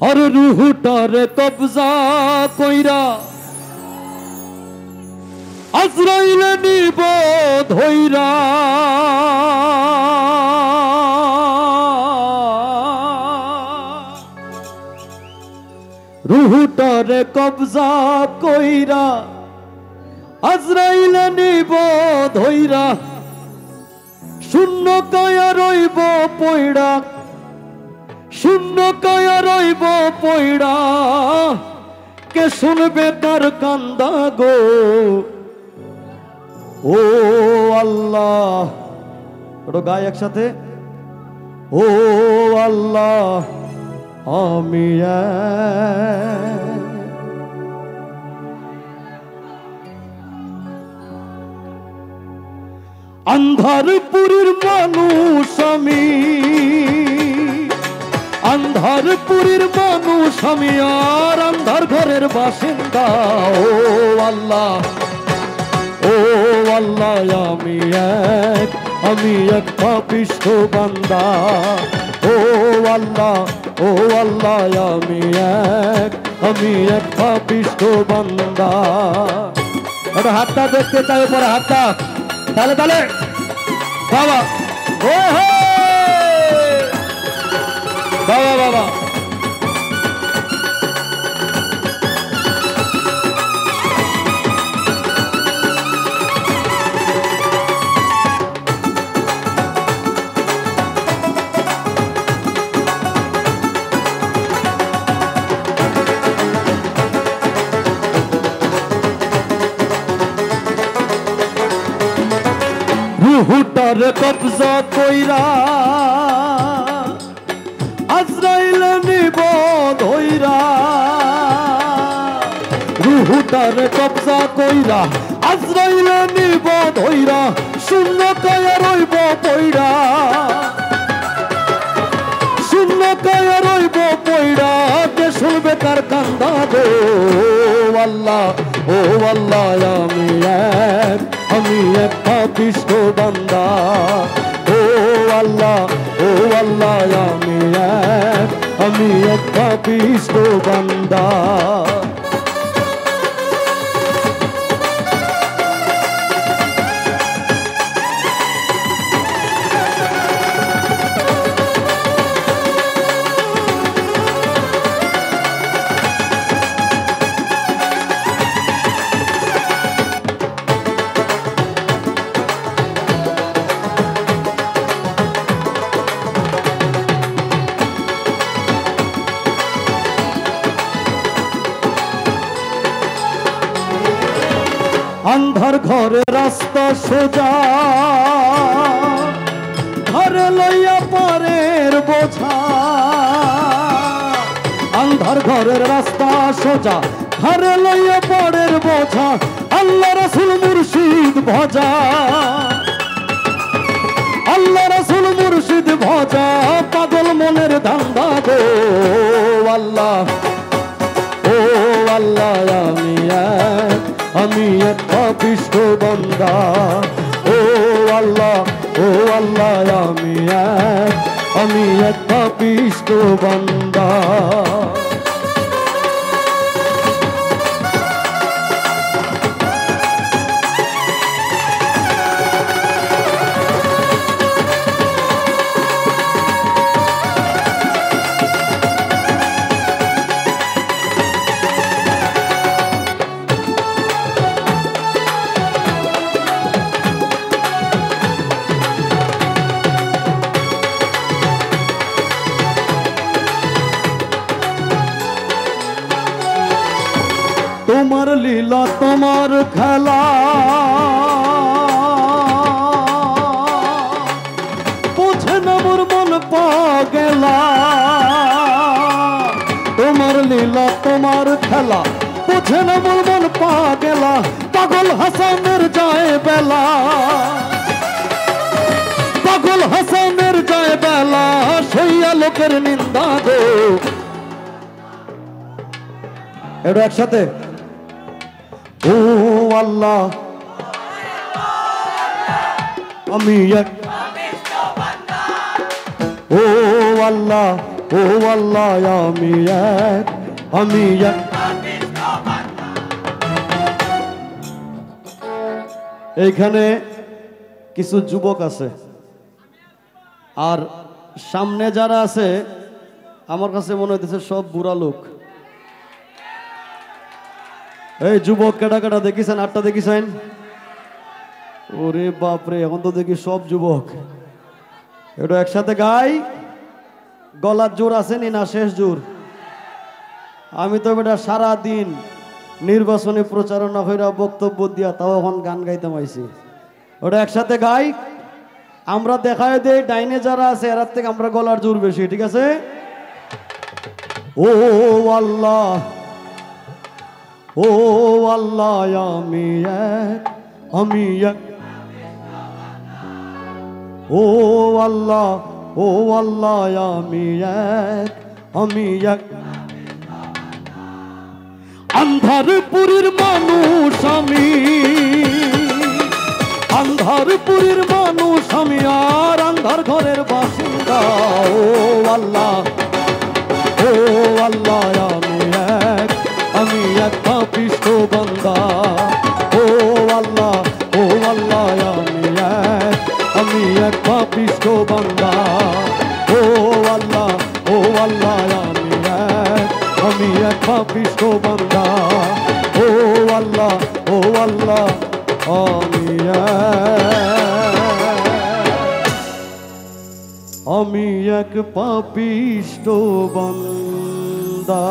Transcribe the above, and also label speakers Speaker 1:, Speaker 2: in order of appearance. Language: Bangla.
Speaker 1: আর রুহটারে কবজা কইরা আজরাইলে নিব ধইরা রুহটারে কবজা কইরা আজরাইলে নিব ধইরা শূন্য কায়া রইব পয়ড়া শূন্য কায়া রইব পয়ড়া কে শুনবে তার কান্দা গো ও আল্লাহ ওটা গায় একসাথে ও আল্লাহ আমি আন্ধারপুরের মানুষ আমি আন্ধারপুরের মানুষ আমি আর আন্ধার ঘরের বাসিন্দা ও আল্লাহ আমি এক পাপিষ্ঠ বান্দা ও আল্লাহ আমি এক পাপিষ্ঠ বান্দা একটা হাতটা দেখতে চাই উপরে হাতটা তাহলে তাহলে বাবা ও বাবা বাবা রুহটার কবজা কইরা আজরাইলে নিব ধইরা রুহটার কবজা কইরা আজরাইলে নিব ধইরা শূন্য কায়া রইব পয়ড়া শূন্য কায়া রইব পয়ড়া কে শুনবে তার কান্দা গো আল্লাহ আমি এক পাপিষ্ঠ বান্দা ও আল্লাহ আমি এক পাপিষ্ঠ বান্দা আন্ধার ঘরে রাস্তা সোজা ঘরে লইয়া পারের বোঝা আন্ধার ঘরের রাস্তা সোজা ঘরে লইয়া পারের বোঝা আল্লাহ রাসূল মুর্শিদ ভজা আল্লাহ রাসূল মুর্শিদ ভজা পাগল মনের ধান্দা গো আল্লাহ আমি এক পাপিষ্ঠ বান্দা ও আল্লাহ আমি এক পাপিষ্ঠ বান্দা তোমার লীলা তোমার খেলা বুঝে না মোর মন পাগলা তোমার লীলা তোমার খেলা বুঝে না মোর মন পাগলা পাগল হাসানের যায় বেলা পাগল হাসানের যায় বেলা সইয়া লোকের নিন্দা গো এটা একসাথে ও আল্লাহ আমি এক ও আল্লাহ ও আল্লাহ আমি এক, আমি এক। এইখানে কিছু যুবক আছে আর সামনে যারা আছে আমার কাছে মনে হইতেছে সব বুড়া লোক। এই যুবক কেডা কেডা দেখিছেন? আটটা দেখিছেন? ওরে বাপরে, এখন তো দেখি সব যুবক। এটা একসাথে গাই, গলার জোর আছে নি না শেষ জোর? আমি তো বেটা সারা দিন নির্বাচনী প্রচারণা হইরা বক্তব্য দিয়া তাও এখন গান গাইতে পাইছি। ওটা একসাথে গাই, আমরা দেখায় দেই ডাইনে যারা আছে এরার থেকে আমরা গলার জোর বেশি, ঠিক আছে? ও আল্লাহ, ও আল্লাহ আমি এক, আমি এক। ও আল্লাহ, ও আল্লাহ আমি এক, আমি এক। আন্ধারপুরের মানুষ আমি, আন্ধারপুরের মানুষ আমি, আর আন্ধার ঘরের বাসিন্দা। ও আল্লাহ, ও আল্লাহ আমি এক, আমি এক পাপিষ্ঠ বান্দা। ও আল্লাহ, ও আল্লাহ আমি এক, আমি এক পাপিষ্ঠ বান্দা। ও আল্লাহ, ও আল্লাহ আমি এক, আমি এক পাপিষ্ঠ বান্দা। ও আল্লাহ, ও আল্লাহ আমি এক, আমি এক পাপিষ্ঠ বান্দা।